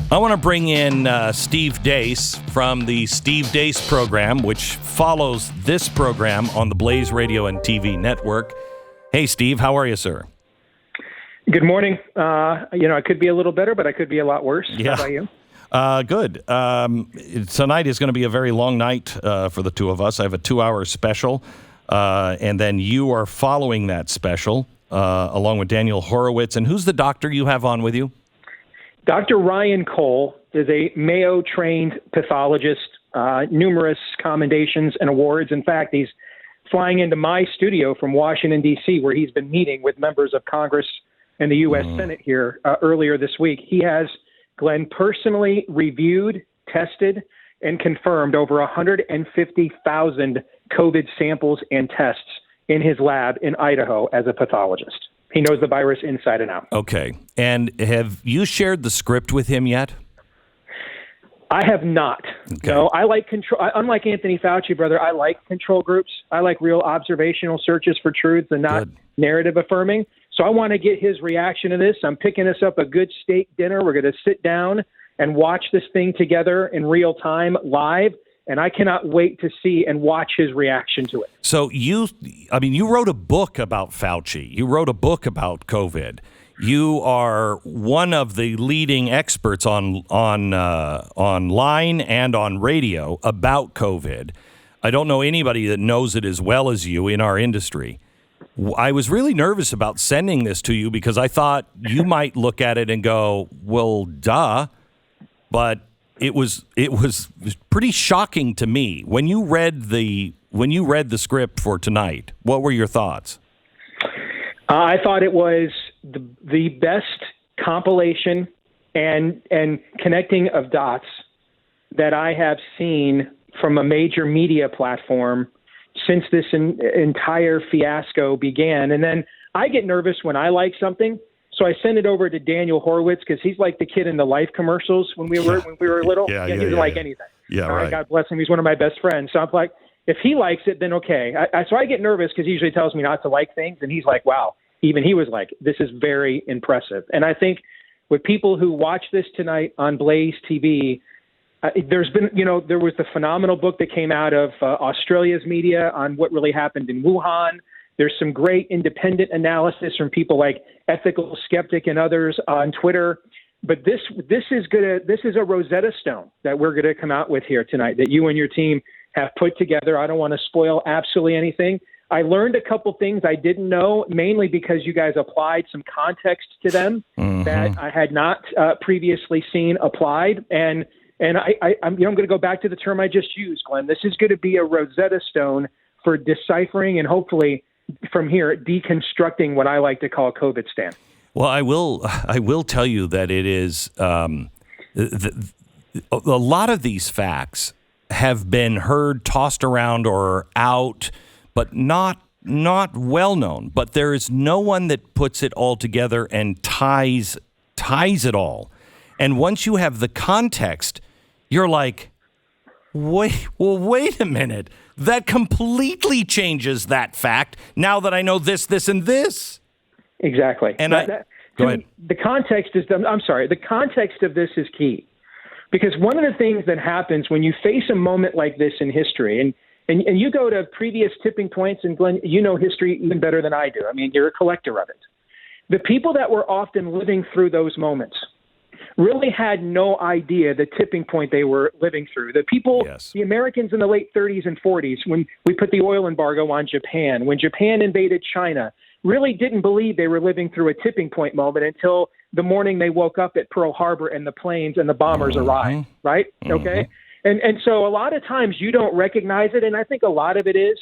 I want to bring in Steve Deace from the Steve Deace program, which follows this program on the Blaze Radio and TV network. Hey, Steve, how are you, sir? Good morning. I could be a little better, but I could be a lot worse. Yeah. How about you? Good. Tonight is going to be a very long night for the two of us. I have a 2-hour special, and then you are following that special along with Daniel Horowitz. And who's the doctor you have on with you? Dr. Ryan Cole is a Mayo-trained pathologist, numerous commendations and awards. In fact, he's flying into my studio from Washington, D.C., where he's been meeting with members of Congress and the U.S. Senate here earlier this week. He has, Glenn, personally reviewed, tested, and confirmed over 150,000 COVID samples and tests in his lab in Idaho as a pathologist. He knows the virus inside and out. Okay. And have you shared the script with him yet? I have not. Okay. No, I like control. Unlike Anthony Fauci, brother, I like control groups. I like real observational searches for truths and not narrative affirming. So I want to get his reaction to this. I'm picking us up a good steak dinner. We're going to sit down and watch this thing together in real time, live. And I cannot wait to see and watch his reaction to it. So you wrote a book about Fauci. You wrote a book about COVID. You are one of the leading experts online and on radio about COVID. I don't know anybody that knows it as well as you in our industry. I was really nervous about sending this to you because I thought you might look at it and go, well, duh. But it was pretty shocking to me when you read the script for tonight. What were your thoughts? I thought it was the best compilation and connecting of dots that I have seen from a major media platform since this entire fiasco began. And then I get nervous when I like something. So I sent it over to Daniel Horowitz because he's like the kid in the Life commercials when we were little. He didn't like anything. Yeah, right. God bless him. He's one of my best friends. So I'm like, if he likes it, then okay. So I get nervous because he usually tells me not to like things, and he's like, wow. Even he was like, this is very impressive. And I think with people who watch this tonight on Blaze TV, there's been, there was the phenomenal book that came out of Australia's media on what really happened in Wuhan. There's some great independent analysis from people like Ethical Skeptic and others on Twitter. But this is a Rosetta Stone that we're going to come out with here tonight that you and your team have put together. I don't want to spoil absolutely anything. I learned a couple things I didn't know, mainly because you guys applied some context to them that I had not previously seen applied. And I'm going to go back to the term I just used, Glenn. This is going to be a Rosetta Stone for deciphering and hopefully from here deconstructing what I like to call COVID Stan. Well, I will tell you that it is a lot of these facts have been heard, tossed around, or out, but not well known. But there is no one that puts it all together and ties it all. And once you have the context, you're like, wait a minute. That completely changes that fact now that I know this, and this. Exactly. And go ahead. The context of this is key. Because one of the things that happens when you face a moment like this in history, and you go to previous tipping points, and Glenn, you know history even better than I do. I mean, you're a collector of it. The people that were often living through those moments really had no idea the tipping point they were living through. The people, The Americans in the late 30s and 40s, when we put the oil embargo on Japan, when Japan invaded China, really didn't believe they were living through a tipping point moment until the morning they woke up at Pearl Harbor and the planes and the bombers arrived, right? Okay? And so a lot of times you don't recognize it, and I think a lot of it is,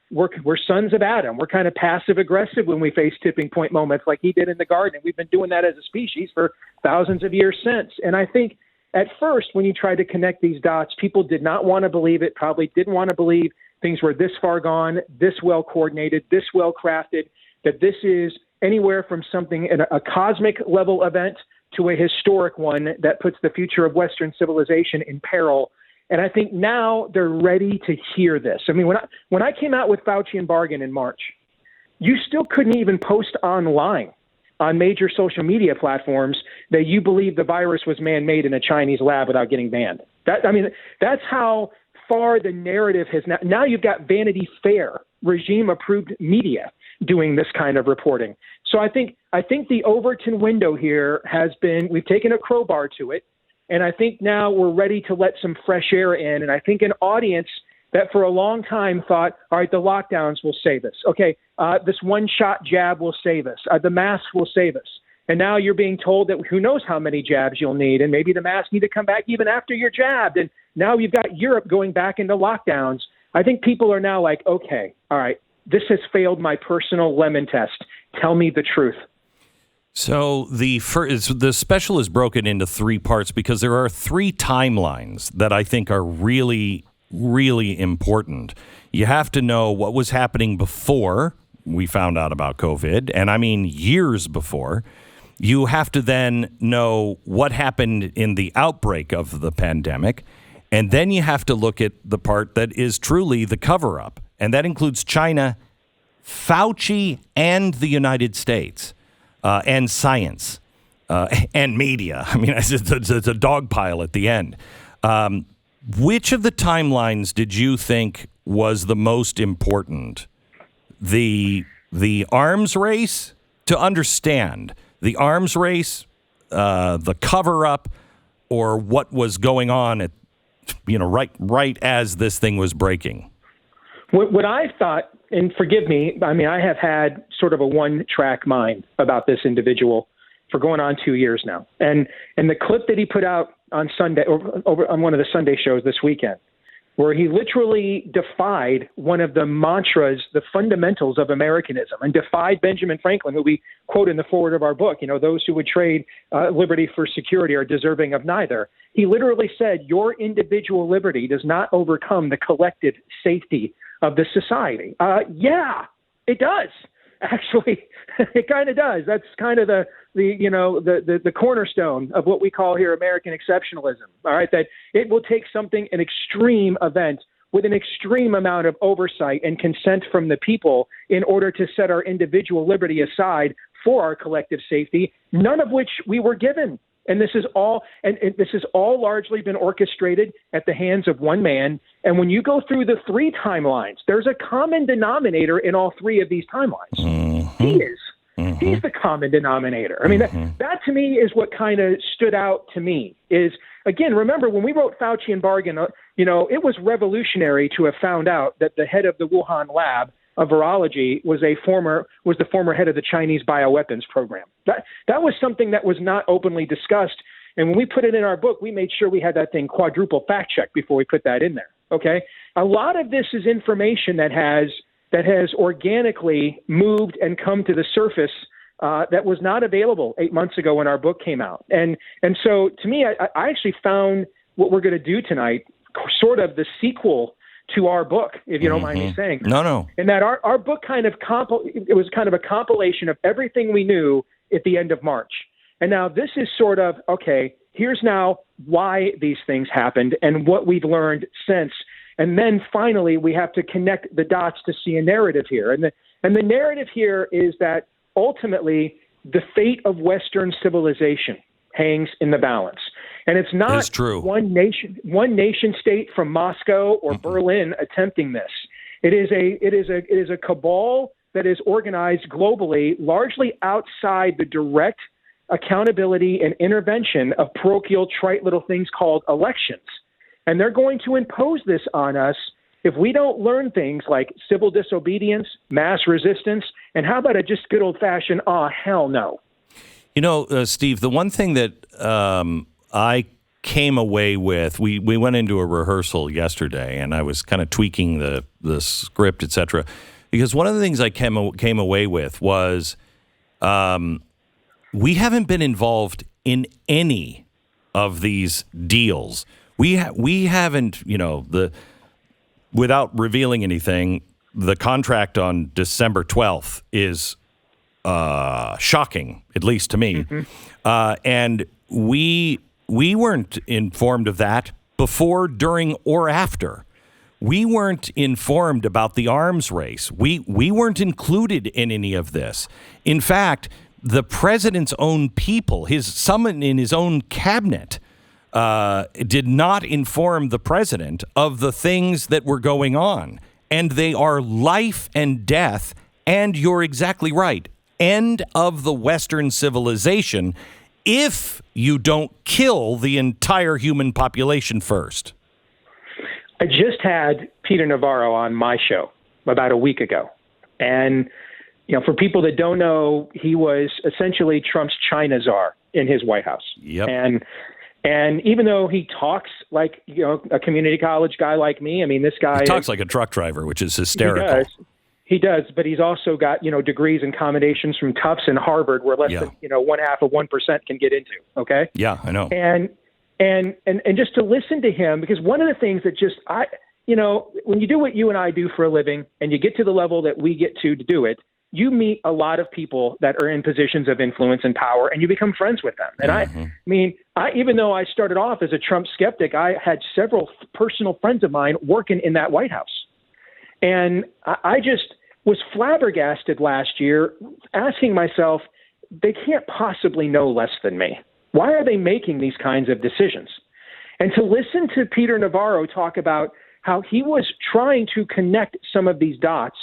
we're sons of Adam. We're kind of passive-aggressive when we face tipping point moments like he did in the garden. We've been doing that as a species for thousands of years since. And I think at first when you tried to connect these dots, people did not want to believe it, probably didn't want to believe things were this far gone, this well-coordinated, this well-crafted, that this is anywhere from something in a cosmic level event to a historic one that puts the future of Western civilization in peril. And I think now they're ready to hear this. I mean, when I came out with Fauci and Bargan in March, you still couldn't even post online on major social media platforms that you believe the virus was man-made in a Chinese lab without getting banned. That's how far the narrative has now you've got Vanity Fair, regime-approved media doing this kind of reporting. So I think the Overton window here has been, we've taken a crowbar to it, and I think now we're ready to let some fresh air in. And I think an audience that for a long time thought, all right, the lockdowns will save us. Okay, this one-shot jab will save us. The mask will save us. And now you're being told that who knows how many jabs you'll need, and maybe the masks need to come back even after you're jabbed. And now you've got Europe going back into lockdowns. I think people are now like, okay, all right, this has failed my personal lemon test. Tell me the truth. So the special is broken into three parts because there are three timelines that I think are really, really important. You have to know what was happening before we found out about COVID, and I mean years before. You have to then know what happened in the outbreak of the pandemic, and then you have to look at the part that is truly the cover-up, and that includes China, Fauci, and the United States. And science, and media. I mean, it's a dog pile at the end. Which of the timelines did you think was the most important? The arms race, to understand the arms race, the cover-up, or what was going on at, right as this thing was breaking? What I thought, and forgive me, I mean, I have had sort of a one-track mind about this individual for going on 2 years now. And the clip that he put out on Sunday, over on one of the Sunday shows this weekend, where he literally defied one of the mantras, the fundamentals of Americanism, and defied Benjamin Franklin, who we quote in the foreword of our book, those who would trade liberty for security are deserving of neither. He literally said, your individual liberty does not overcome the collective safety of the society. Yeah, it does. Actually, it kind of does. That's kind of the cornerstone of what we call here American exceptionalism. All right, that it will take an extreme event with an extreme amount of oversight and consent from the people in order to set our individual liberty aside for our collective safety, none of which we were given. And this is all largely been orchestrated at the hands of one man. And when you go through the three timelines, there's a common denominator in all three of these timelines. Mm-hmm. He is. Mm-hmm. He's the common denominator. I mean, that to me is what kind of stood out to me is, again, remember when we wrote Fauci and Bargain, it was revolutionary to have found out that the head of the Wuhan lab of virology was the former head of the Chinese bioweapons program. That was something that was not openly discussed. And when we put it in our book, we made sure we had that thing quadruple fact checked before we put that in there. Okay. A lot of this is information that has organically moved and come to the surface that was not available 8 months ago when our book came out. And so to me, I actually found what we're going to do tonight sort of the sequel to our book, if you don't mind me saying. No. And that our book it was kind of a compilation of everything we knew at the end of March. And now this is sort of, okay, here's now why these things happened and what we've learned since. And then finally, we have to connect the dots to see a narrative here. And the narrative here is that ultimately the fate of Western civilization hangs in the balance. And it's not one nation state from Moscow or Berlin attempting this. It is a cabal that is organized globally, largely outside the direct accountability and intervention of parochial, trite little things called elections. And they're going to impose this on us if we don't learn things like civil disobedience, mass resistance, and how about a just good old-fashioned, hell no. Steve, the one thing that I came away with, we went into a rehearsal yesterday, and I was kind of tweaking the script, et cetera, because one of the things I came away with was we haven't been involved in any of these deals. We haven't, without revealing anything, the contract on December 12th is shocking, at least to me. Mm-hmm. And we weren't informed of that before, during, or after. We weren't informed about the arms race. We weren't included in any of this. In fact, the president's own people, someone in his own cabinet, did not inform the president of the things that were going on. And they are life and death. And you're exactly right. End of the Western civilization if you don't kill the entire human population first. I just had Peter Navarro on my show about a week ago. And, for people that don't know, he was essentially Trump's China czar in his White House. Yep. And even though he talks like, a community college guy like me, this guy talks like a truck driver, which is hysterical. He does, but he's also got, degrees and combinations from Tufts and Harvard where less than, 0.5% can get into. Okay. Yeah, I know. And just to listen to him, because one of the things that when you do what you and I do for a living and you get to the level that we get to do it, you meet a lot of people that are in positions of influence and power, and you become friends with them. And I even though I started off as a Trump skeptic, I had several personal friends of mine working in that White House. And I just was flabbergasted last year asking myself, they can't possibly know less than me. Why are they making these kinds of decisions? And to listen to Peter Navarro talk about how he was trying to connect some of these dots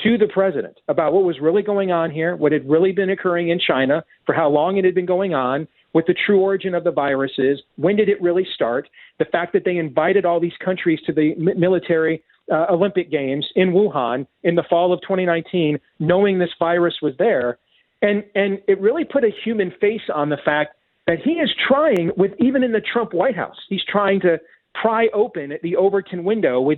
to the president about what was really going on here, what had really been occurring in China, for how long it had been going on, what the true origin of the virus is, when did it really start, the fact that they invited all these countries to the military Olympic Games in Wuhan in the fall of 2019, knowing this virus was there. And it really put a human face on the fact that he is trying, even in the Trump White House, he's trying to pry open the Overton window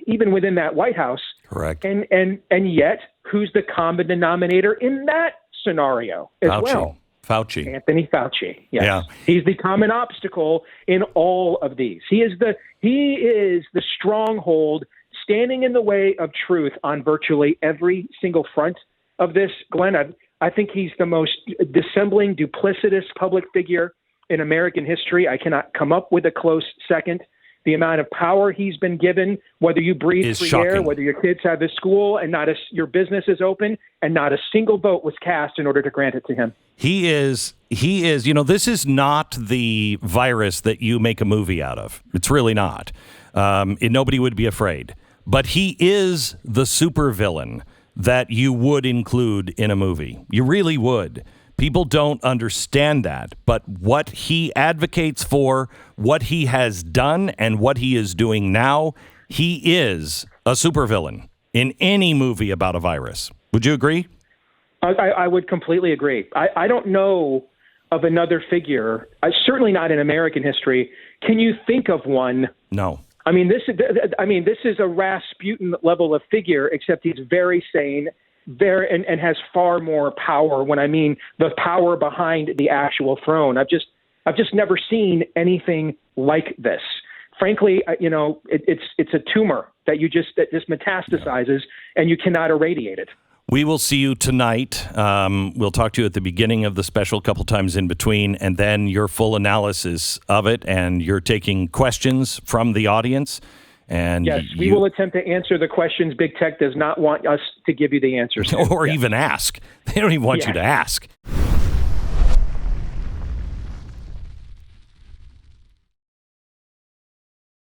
even within that White House. Correct. And yet, who's the common denominator in that scenario as well? Fauci. Anthony Fauci. Yes. Yeah. He's the common obstacle in all of these. He is the stronghold standing in the way of truth on virtually every single front of this. Glenn, I think he's the most dissembling, duplicitous public figure in American history. I cannot come up with a close second. The amount of power he's been given, whether you breathe free air, whether your kids have a school and your business is open, and not a single vote was cast in order to grant it to him. He is, this is not the virus that you make a movie out of. It's really not. Nobody would be afraid. But he is the supervillain that you would include in a movie. You really would. People don't understand that, but what he advocates for, what he has done, and what he is doing now, he is a supervillain in any movie about a virus. Would you agree? I would completely agree. I don't know of another figure, certainly not in American history. Can you think of one? No. This is a Rasputin level of figure, except he's very sane. And has far more power when I mean the power behind the actual throne. I've just never seen anything like this. Frankly, it's a tumor that just metastasizes and you cannot irradiate it. We will see you tonight. We'll talk to you at the beginning of the special, a couple times in between, and then your full analysis of it, and you're taking questions from the audience. And yes, we will attempt to answer the questions Big Tech does not want us to give you the answers to. Or even ask. They don't even want you to ask.